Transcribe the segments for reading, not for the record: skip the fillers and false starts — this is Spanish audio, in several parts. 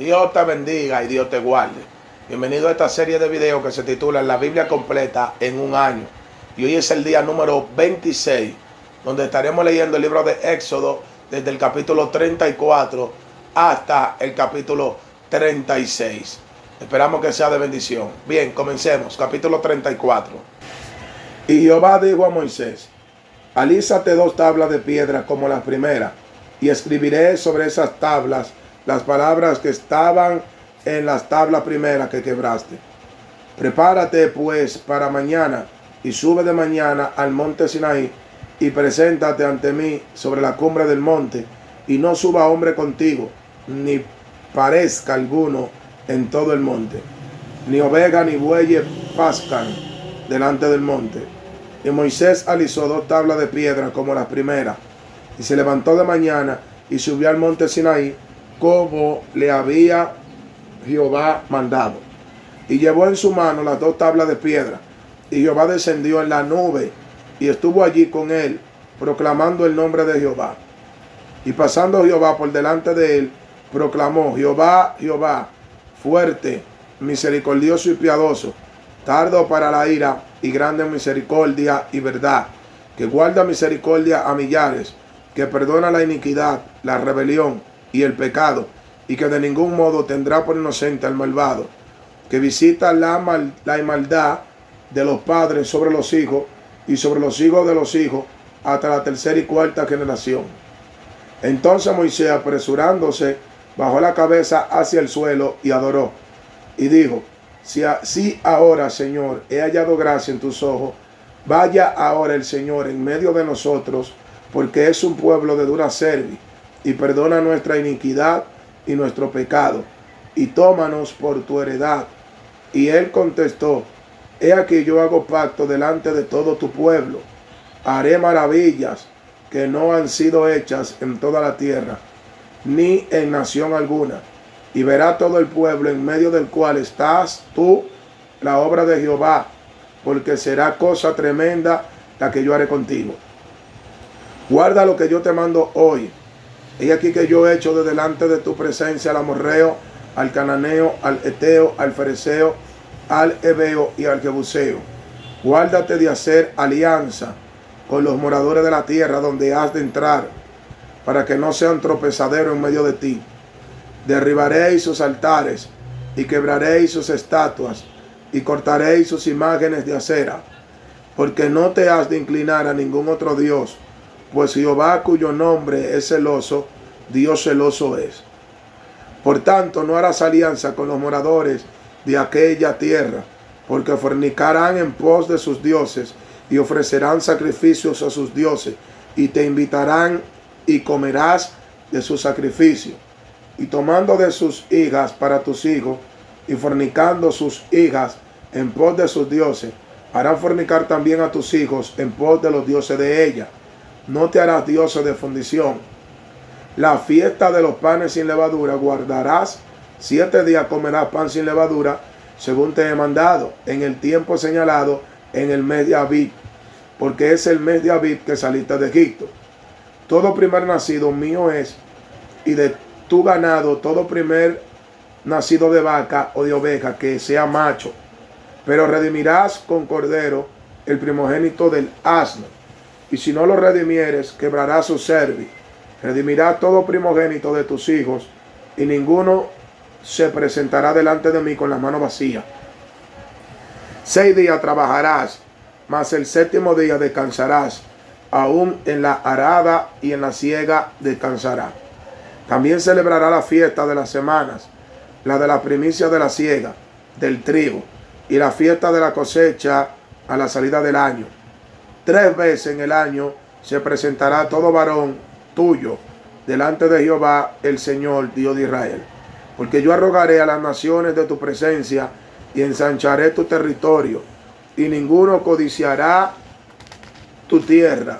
Dios te bendiga y Dios te guarde. Bienvenido a esta serie de videos que se titula La Biblia completa en un año. Y hoy es el día número 26, donde estaremos leyendo el libro de Éxodo desde el capítulo 34 hasta el capítulo 36. Esperamos que sea de bendición. Bien, comencemos. Capítulo 34. Y Jehová dijo a Moisés: alízate 2 tablas de piedra como las primeras, y escribiré sobre esas tablas las palabras que estaban en las tablas primeras que quebraste. Prepárate pues para mañana, y sube de mañana al monte Sinaí, y preséntate ante mí sobre la cumbre del monte, y no suba hombre contigo, ni parezca alguno en todo el monte, ni oveja ni bueyes pascan delante del monte. Y Moisés alisó 2 tablas de piedra como las primeras, y se levantó de mañana y subió al monte Sinaí, como le había Jehová mandado. Y llevó en su mano las 2 tablas de piedra, y Jehová descendió en la nube, y estuvo allí con él, proclamando el nombre de Jehová. Y pasando Jehová por delante de él, proclamó: Jehová, Jehová, fuerte, misericordioso y piadoso, tardo para la ira y grande en misericordia y verdad, que guarda misericordia a millares, que perdona la iniquidad, la rebelión y el pecado, y que de ningún modo tendrá por inocente al malvado, que visita la maldad de los padres sobre los hijos y sobre los hijos de los hijos hasta la 3ª y 4ª generación. Entonces Moisés, apresurándose, bajó la cabeza hacia el suelo y adoró, y dijo: si ahora, Señor, he hallado gracia en tus ojos, vaya ahora el Señor en medio de nosotros, porque es un pueblo de dura cerviz, y perdona nuestra iniquidad y nuestro pecado, y tómanos por tu heredad. Y él contestó: he aquí yo hago pacto delante de todo tu pueblo, haré maravillas que no han sido hechas en toda la tierra, ni en nación alguna, y verá todo el pueblo en medio del cual estás tú la obra de Jehová, porque será cosa tremenda la que yo haré contigo. Guarda lo que yo te mando hoy. He aquí que yo he hecho de delante de tu presencia al amorreo, al cananeo, al eteo, al fereceo, al heveo y al jebuseo. Guárdate de hacer alianza con los moradores de la tierra donde has de entrar, para que no sean tropezaderos en medio de ti. Derribaréis sus altares, y quebraréis sus estatuas, y cortaréis sus imágenes de acera, porque no te has de inclinar a ningún otro Dios, pues Jehová, cuyo nombre es celoso, Dios celoso es. Por tanto, no harás alianza con los moradores de aquella tierra, porque fornicarán en pos de sus dioses, y ofrecerán sacrificios a sus dioses, y te invitarán, y comerás de sus sacrificios. Y tomando de sus hijas para tus hijos, y fornicando sus hijas en pos de sus dioses, harán fornicar también a tus hijos en pos de los dioses de ella. No te harás dioses de fundición. La fiesta de los panes sin levadura guardarás. 7 días comerás pan sin levadura, según te he mandado, en el tiempo señalado, en el mes de Abib, porque es el mes de Abib que saliste de Egipto. Todo primer nacido mío es, y de tu ganado todo primer nacido de vaca o de oveja que sea macho, pero redimirás con cordero el primogénito del asno, y si no lo redimieres, quebrarás su cerviz. Redimirás todo primogénito de tus hijos, y ninguno se presentará delante de mí con las manos vacías. 6 días trabajarás, mas el 7º día descansarás, aún en la arada y en la siega descansará. También celebrará la fiesta de las semanas, la de la primicia de la siega, del trigo, y la fiesta de la cosecha a la salida del año. 3 veces en el año se presentará todo varón tuyo delante de Jehová el Señor, Dios de Israel. Porque yo arrogaré a las naciones de tu presencia, y ensancharé tu territorio, y ninguno codiciará tu tierra.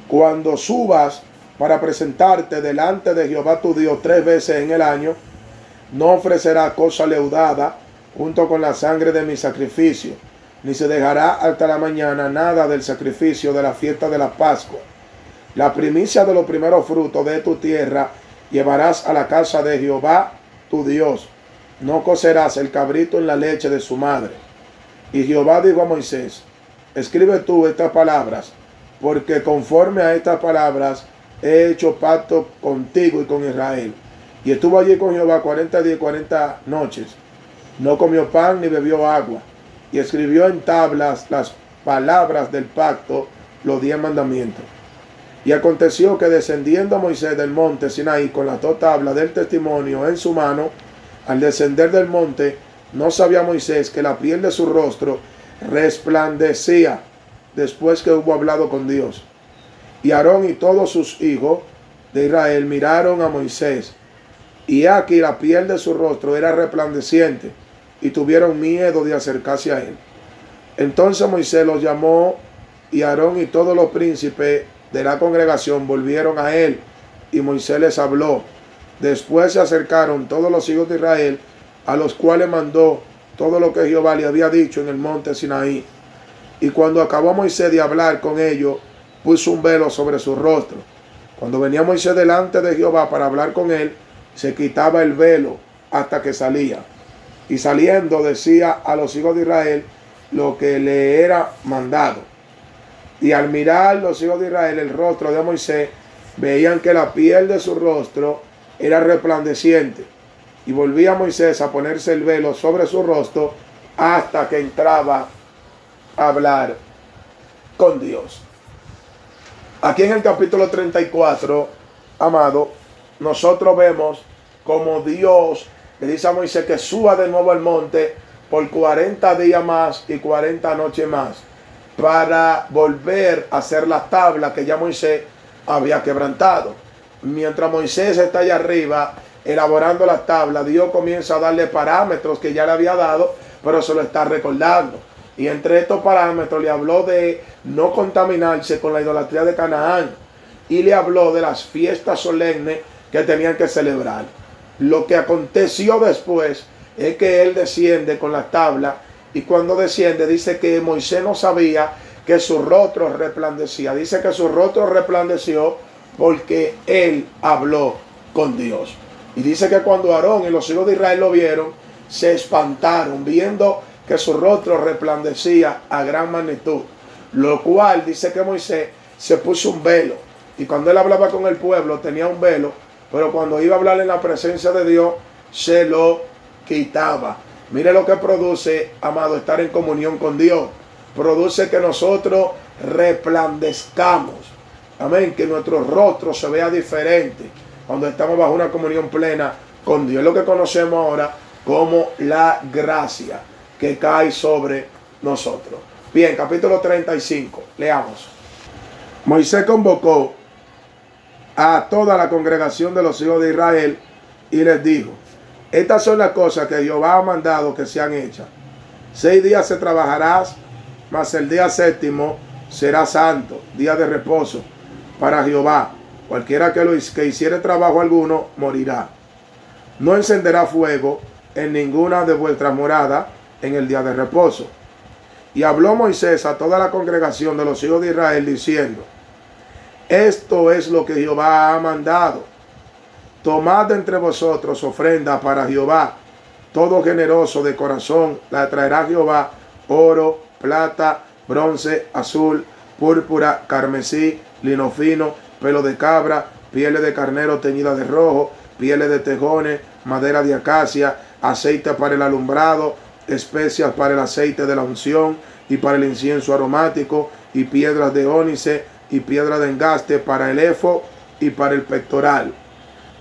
Cuando subas para presentarte delante de Jehová tu Dios 3 veces en el año, no ofrecerá cosa leudada junto con la sangre de mi sacrificio, ni se dejará hasta la mañana nada del sacrificio de la fiesta de la Pascua. La primicia de los primeros frutos de tu tierra llevarás a la casa de Jehová tu Dios. No cocerás el cabrito en la leche de su madre. Y Jehová dijo a Moisés, escribe tú estas palabras, porque conforme a estas palabras he hecho pacto contigo y con Israel. Y estuvo allí con Jehová 40 días y 40 noches. No comió pan ni bebió agua. Y escribió en tablas las palabras del pacto, los 10 mandamientos. Y aconteció que descendiendo Moisés del monte Sinaí con las 2 tablas del testimonio en su mano, al descender del monte, no sabía Moisés que la piel de su rostro resplandecía después que hubo hablado con Dios. Y Aarón y todos sus hijos de Israel miraron a Moisés, y aquí la piel de su rostro era resplandeciente, y tuvieron miedo de acercarse a él. Entonces Moisés los llamó, y Aarón y todos los príncipes de la congregación volvieron a él, y Moisés les habló. Después se acercaron todos los hijos de Israel, a los cuales mandó todo lo que Jehová le había dicho en el monte Sinaí. Y cuando acabó Moisés de hablar con ellos, puso un velo sobre su rostro. Cuando venía Moisés delante de Jehová para hablar con él, se quitaba el velo hasta que salía. Y saliendo decía a los hijos de Israel lo que le era mandado. Y al mirar los hijos de Israel el rostro de Moisés, veían que la piel de su rostro era resplandeciente. Y volvía Moisés a ponerse el velo sobre su rostro hasta que entraba a hablar con Dios. Aquí en el capítulo 34, amado, nosotros vemos como Dios le dice a Moisés que suba de nuevo al monte por 40 días más y 40 noches más para volver a hacer las tablas que ya Moisés había quebrantado. Mientras Moisés está allá arriba elaborando las tablas, Dios comienza a darle parámetros que ya le había dado, pero se lo está recordando. Y entre estos parámetros le habló de no contaminarse con la idolatría de Canaán, y le habló de las fiestas solemnes que tenían que celebrar. Lo que aconteció después es que él desciende con las tablas, y cuando desciende dice que Moisés no sabía que su rostro resplandecía. Dice que su rostro resplandeció porque él habló con Dios. Y dice que cuando Aarón y los hijos de Israel lo vieron, se espantaron, viendo que su rostro resplandecía a gran magnitud. Lo cual dice que Moisés se puso un velo. Y cuando él hablaba con el pueblo tenía un velo, pero cuando iba a hablar en la presencia de Dios, se lo quitaba. Mire lo que produce, amado, estar en comunión con Dios. Produce que nosotros resplandezcamos. Amén. Que nuestro rostro se vea diferente cuando estamos bajo una comunión plena con Dios. Es lo que conocemos ahora como la gracia que cae sobre nosotros. Bien, capítulo 35. Leamos. Moisés convocó a toda la congregación de los hijos de Israel y les dijo: estas son las cosas que Jehová ha mandado que sean hechas. 6 días se trabajarás, mas el día séptimo será santo, día de reposo para Jehová. Cualquiera que hiciere trabajo alguno morirá. No encenderá fuego en ninguna de vuestras moradas en el día de reposo. Y habló Moisés a toda la congregación de los hijos de Israel diciendo: esto es lo que Jehová ha mandado. Tomad de entre vosotros ofrenda para Jehová. Todo generoso de corazón la traerá Jehová: oro, plata, bronce, azul, púrpura, carmesí, lino fino, pelo de cabra, pieles de carnero teñida de rojo, pieles de tejones, madera de acacia, aceite para el alumbrado, especias para el aceite de la unción y para el incienso aromático, y piedras de ónice y piedra de engaste para el efod y para el pectoral.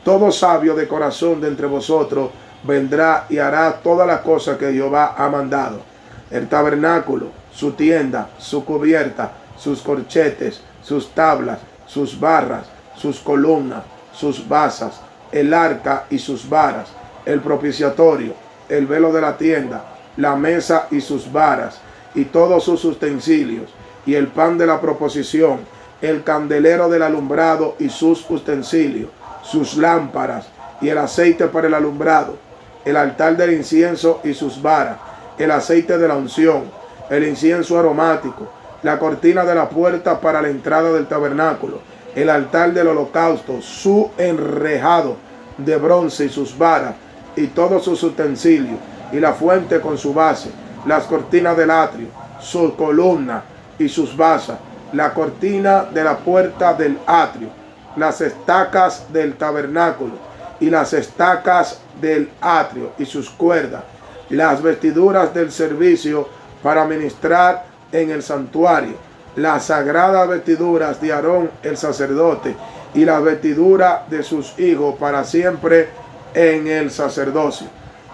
Todo sabio de corazón de entre vosotros vendrá y hará todas las cosas que Jehová ha mandado: el tabernáculo, su tienda, su cubierta, sus corchetes, sus tablas, sus barras, sus columnas, sus basas, el arca y sus varas, el propiciatorio, el velo de la tienda, la mesa y sus varas, y todos sus utensilios, y el pan de la proposición, el candelero del alumbrado y sus utensilios, sus lámparas, y el aceite para el alumbrado, el altar del incienso y sus varas, el aceite de la unción, el incienso aromático, la cortina de la puerta para la entrada del tabernáculo, el altar del holocausto, su enrejado de bronce y sus varas, y todos sus utensilios, y la fuente con su base, las cortinas del atrio, su columna y sus basas, la cortina de la puerta del atrio, las estacas del tabernáculo y las estacas del atrio y sus cuerdas, las vestiduras del servicio para ministrar en el santuario, las sagradas vestiduras de Aarón el sacerdote y la vestidura de sus hijos para siempre en el sacerdocio.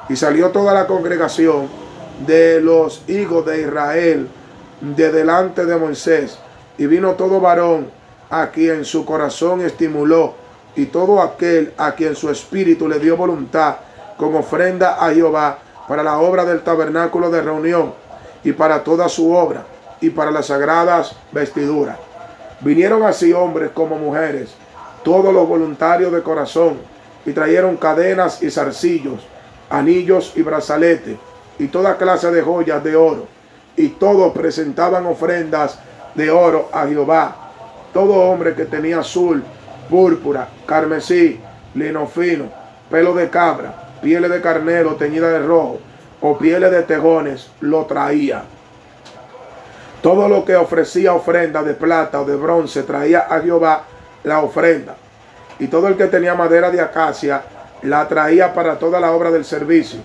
Y salió toda la congregación de los hijos de Israel de delante de Moisés, y vino todo varón a quien su corazón estimuló, y todo aquel a quien su espíritu le dio voluntad, con ofrenda a Jehová para la obra del tabernáculo de reunión, y para toda su obra, y para las sagradas vestiduras. Vinieron así hombres como mujeres, todos los voluntarios de corazón, y trajeron cadenas y zarcillos, anillos y brazaletes, y toda clase de joyas de oro, y todos presentaban ofrendas de oro a Jehová. Todo hombre que tenía azul, púrpura, carmesí, lino fino, pelo de cabra, pieles de carnero teñida de rojo, o pieles de tejones, lo traía. Todo lo que ofrecía ofrenda de plata o de bronce traía a Jehová la ofrenda. Y todo el que tenía madera de acacia la traía para toda la obra del servicio.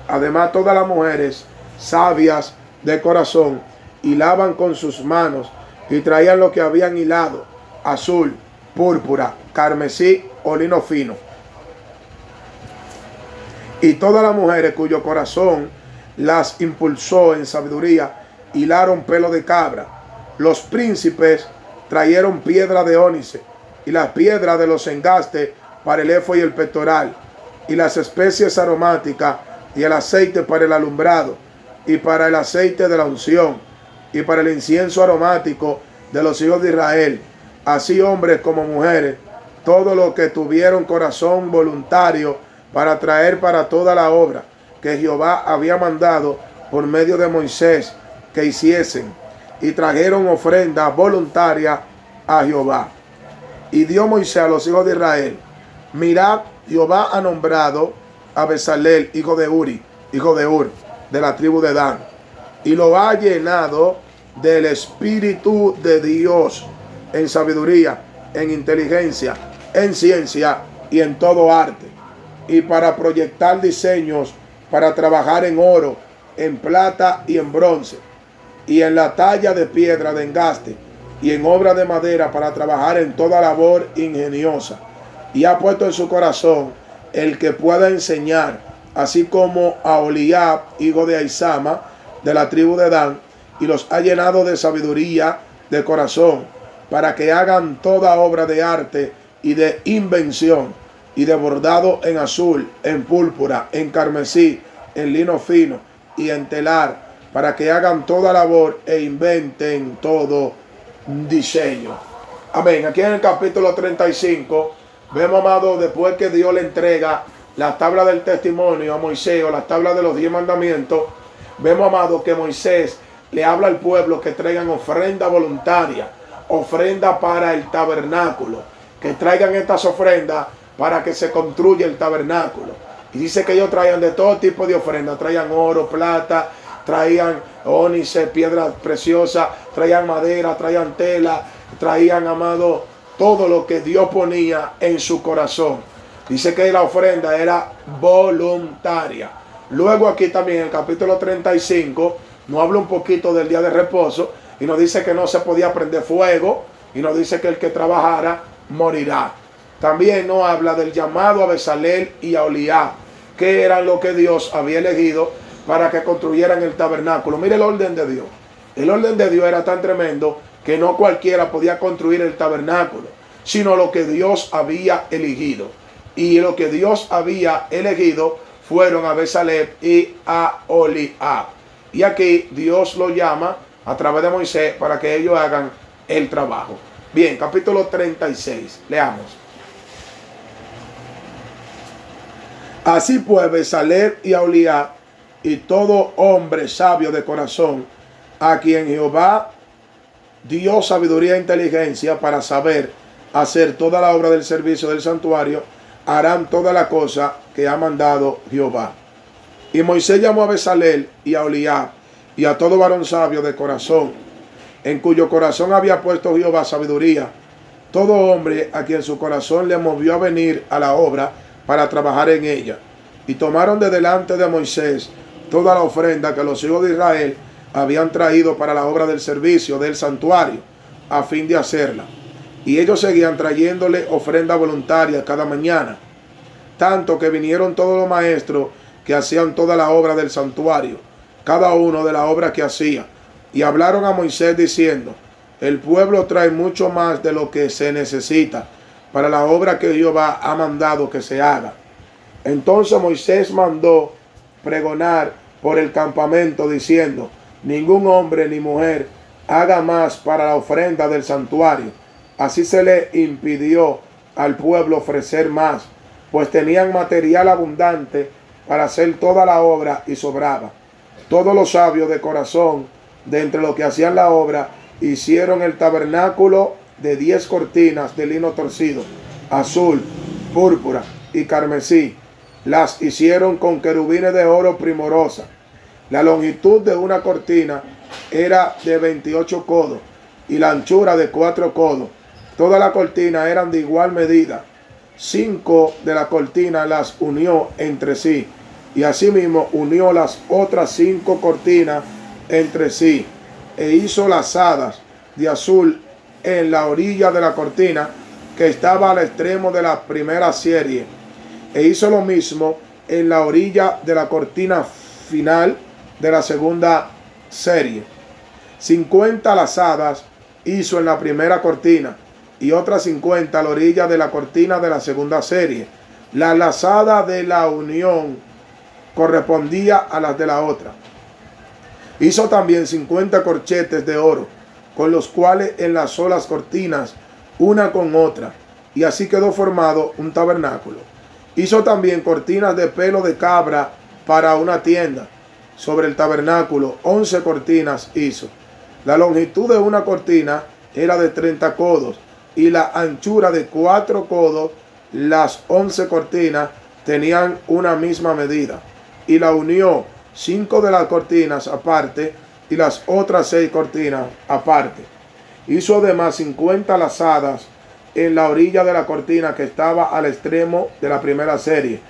Además, todas las mujeres sabias de corazón hilaban con sus manos y traían lo que habían hilado: azul, púrpura, carmesí o lino fino. Y todas las mujeres cuyo corazón las impulsó en sabiduría hilaron pelo de cabra. Los príncipes trajeron piedra de ónice y las piedras de los engastes para el éfod y el pectoral, y las especies aromáticas y el aceite para el alumbrado, y para el aceite de la unción, y para el incienso aromático de los hijos de Israel, así hombres como mujeres, todos los que tuvieron corazón voluntario para traer para toda la obra que Jehová había mandado por medio de Moisés que hiciesen, y trajeron ofrenda voluntaria a Jehová. Y dio Moisés a los hijos de Israel: mirad, Jehová ha nombrado a Bezalel, hijo de Uri, hijo de Ur, de la tribu de Dan, y lo ha llenado del Espíritu de Dios, en sabiduría, en inteligencia, en ciencia y en todo arte, y para proyectar diseños, para trabajar en oro, en plata y en bronce, y en la talla de piedra de engaste, y en obra de madera, para trabajar en toda labor ingeniosa. Y ha puesto en su corazón el que pueda enseñar, así como a Oliab, hijo de Aizama, de la tribu de Dan, y los ha llenado de sabiduría de corazón, para que hagan toda obra de arte y de invención, y de bordado en azul, en púrpura, en carmesí, en lino fino y en telar, para que hagan toda labor e inventen todo diseño. Amén. Aquí en el capítulo 35 vemos, amado, después que Dios le entrega la tabla del testimonio a Moisés, o la tabla de los 10 mandamientos, vemos, amado, que Moisés le habla al pueblo que traigan ofrenda voluntaria, ofrenda para el tabernáculo, que traigan estas ofrendas para que se construya el tabernáculo. Y dice que ellos traían de todo tipo de ofrendas, traían oro, plata, traían ónice, piedras preciosas, traían madera, traían tela, traían, amado, todo lo que Dios ponía en su corazón. Dice que la ofrenda era voluntaria. Luego aquí también en el capítulo 35 nos habla un poquito del día de reposo y nos dice que no se podía prender fuego, y nos dice que el que trabajara morirá. También nos habla del llamado a Bezalel y a Oliab, que eran lo que Dios había elegido para que construyeran el tabernáculo. Mire el orden de Dios. El orden de Dios era tan tremendo que no cualquiera podía construir el tabernáculo, sino lo que Dios había elegido. Y lo que Dios había elegido fueron a Bezalel y a Oliab. Y aquí Dios lo llama a través de Moisés para que ellos hagan el trabajo. Bien, capítulo 36. Leamos. Así pues, Bezalel y a Oliab, y todo hombre sabio de corazón, a quien Jehová dio sabiduría e inteligencia para saber hacer toda la obra del servicio del santuario, harán toda la cosa que ha mandado Jehová. Y Moisés llamó a Bezalel y a Oliab y a todo varón sabio de corazón, en cuyo corazón había puesto Jehová sabiduría, todo hombre a quien su corazón le movió a venir a la obra para trabajar en ella. Y tomaron de delante de Moisés toda la ofrenda que los hijos de Israel habían traído para la obra del servicio del santuario, a fin de hacerla. Y ellos seguían trayéndole ofrenda voluntaria cada mañana, tanto que vinieron todos los maestros que hacían toda la obra del santuario, cada uno de la obra que hacía, y hablaron a Moisés diciendo: el pueblo trae mucho más de lo que se necesita para la obra que Jehová ha mandado que se haga. Entonces Moisés mandó pregonar por el campamento diciendo: ningún hombre ni mujer haga más para la ofrenda del santuario. Así se le impidió al pueblo ofrecer más, pues tenían material abundante para hacer toda la obra y sobraba. Todos los sabios de corazón de entre los que hacían la obra hicieron el tabernáculo de 10 cortinas de lino torcido, azul, púrpura y carmesí. Las hicieron con querubines de oro primorosa. La longitud de una cortina era de 28 codos y la anchura de 4 codos. Todas las cortinas eran de igual medida. 5 de las cortinas las unió entre sí, y asimismo unió las otras 5 cortinas entre sí, e hizo lazadas de azul en la orilla de la cortina que estaba al extremo de la primera serie, e hizo lo mismo en la orilla de la cortina final de la segunda serie. 50 lazadas hizo en la primera cortina y otras 50 a la orilla de la cortina de la segunda serie. La lazada de la unión correspondía a las de la otra. Hizo también 50 corchetes de oro, con los cuales enlazó las cortinas una con otra, y así quedó formado un tabernáculo. Hizo también cortinas de pelo de cabra para una tienda. Sobre el tabernáculo 11 cortinas hizo. La longitud de una cortina era de 30 codos y la anchura de 4 codos. Las 11 cortinas tenían una misma medida, y la unió 5 de las cortinas aparte y las otras 6 cortinas aparte. Hizo además 50 lazadas en la orilla de la cortina que estaba al extremo de la primera serie,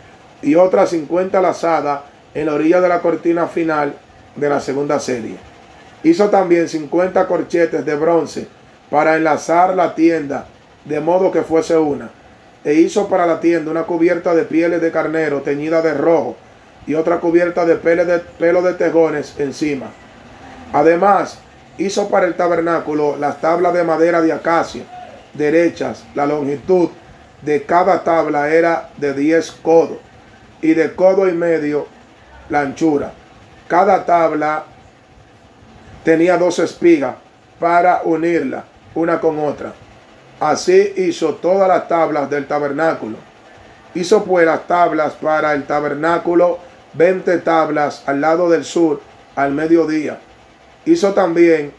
y otras 50 lazadas en la orilla de la cortina final de la segunda serie. Hizo también 50 corchetes de bronce para enlazar la tienda, de modo que fuese una. E hizo para la tienda una cubierta de pieles de carnero teñida de rojo, y otra cubierta de pelo de tejones encima. Además, hizo para el tabernáculo las tablas de madera de acacia, derechas. La longitud de cada tabla era de 10 codos, y de codo y medio la anchura. Cada tabla tenía 2 espigas para unirla una con otra. Así hizo todas las tablas del tabernáculo. Hizo pues las tablas para el tabernáculo, 20 tablas al lado del sur, al mediodía. Hizo también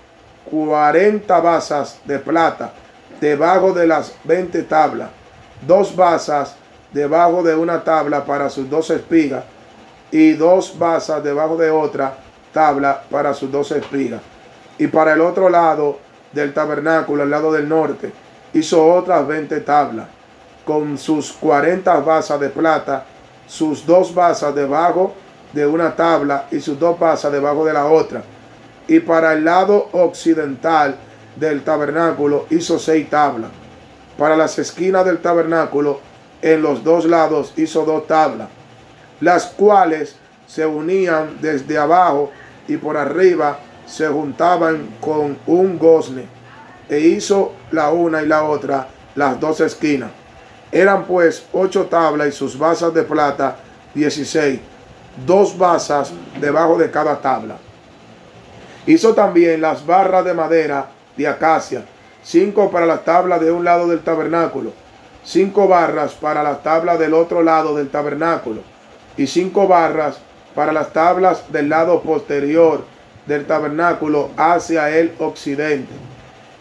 40 basas de plata debajo de las 20 tablas, 2 basas debajo de una tabla para sus 2 espigas, y 2 basas debajo de otra tabla para sus 2 espigas. Y para el otro lado del tabernáculo, al lado del norte, hizo otras 20 tablas, con sus 40 basas de plata, sus 2 basas debajo de una tabla y sus 2 basas debajo de la otra. Y para el lado occidental del tabernáculo hizo 6 tablas. Para las esquinas del tabernáculo, en los 2 lados hizo 2 tablas, las cuales se unían desde abajo y por arriba se juntaban con un gozne. E hizo la una y la otra las 2 esquinas. Eran pues 8 tablas y sus basas de plata 16, 2 basas debajo de cada tabla. Hizo también las barras de madera de acacia, 5 para las tablas de un lado del tabernáculo, 5 barras para las tablas del otro lado del tabernáculo, y 5 barras para las tablas del lado posterior del tabernáculo hacia el occidente.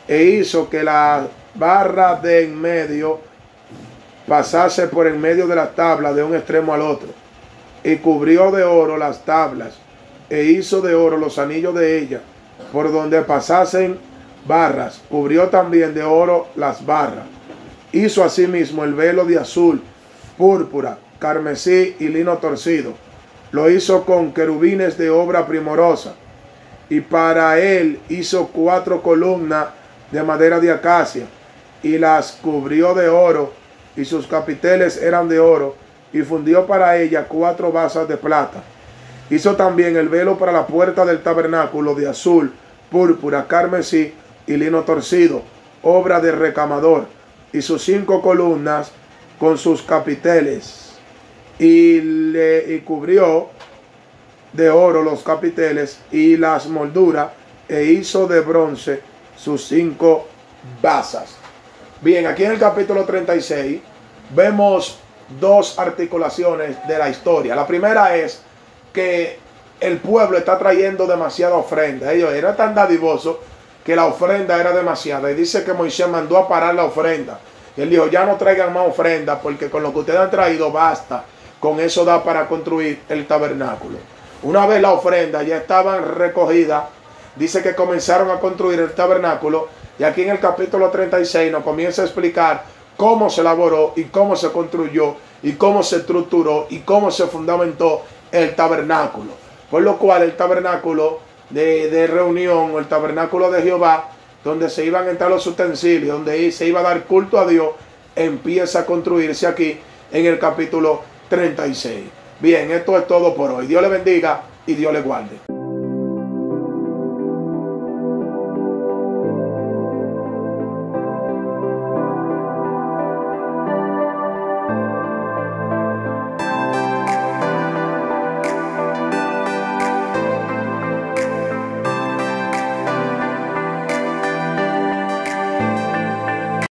E hizo que la barra de en medio pasase por en medio de las tablas de un extremo al otro. Y cubrió de oro las tablas, e hizo de oro los anillos de ellas, por donde pasasen barras. Cubrió también de oro las barras. Hizo asimismo el velo de azul, púrpura, carmesí y lino torcido. Lo hizo con querubines de obra primorosa. Y para él hizo 4 columnas de madera de acacia, y las cubrió de oro, y sus capiteles eran de oro, y fundió para ella 4 basas de plata. Hizo también el velo para la puerta del tabernáculo de azul, púrpura, carmesí y lino torcido, obra de recamador, y sus 5 columnas con sus capiteles, y cubrió de oro los capiteles y las molduras, e hizo de bronce sus 5 basas. Bien, aquí en el capítulo 36 vemos 2 articulaciones de la historia. La primera es que el pueblo está trayendo demasiada ofrenda. Ellos eran tan dadivosos que la ofrenda era demasiada. Y dice que Moisés mandó a parar la ofrenda. Y él dijo, ya no traigan más ofrenda, porque con lo que ustedes han traído basta. Con eso da para construir el tabernáculo. Una vez la ofrenda ya estaban recogidas, dice que comenzaron a construir el tabernáculo. Y aquí en el capítulo 36 nos comienza a explicar cómo se elaboró y cómo se construyó y cómo se estructuró y cómo se fundamentó el tabernáculo. Por lo cual el tabernáculo de reunión, o el tabernáculo de Jehová, donde se iban a entrar los utensilios, donde se iba a dar culto a Dios, empieza a construirse aquí en el capítulo 36. Bien, esto es todo por hoy. Dios le bendiga y Dios le guarde.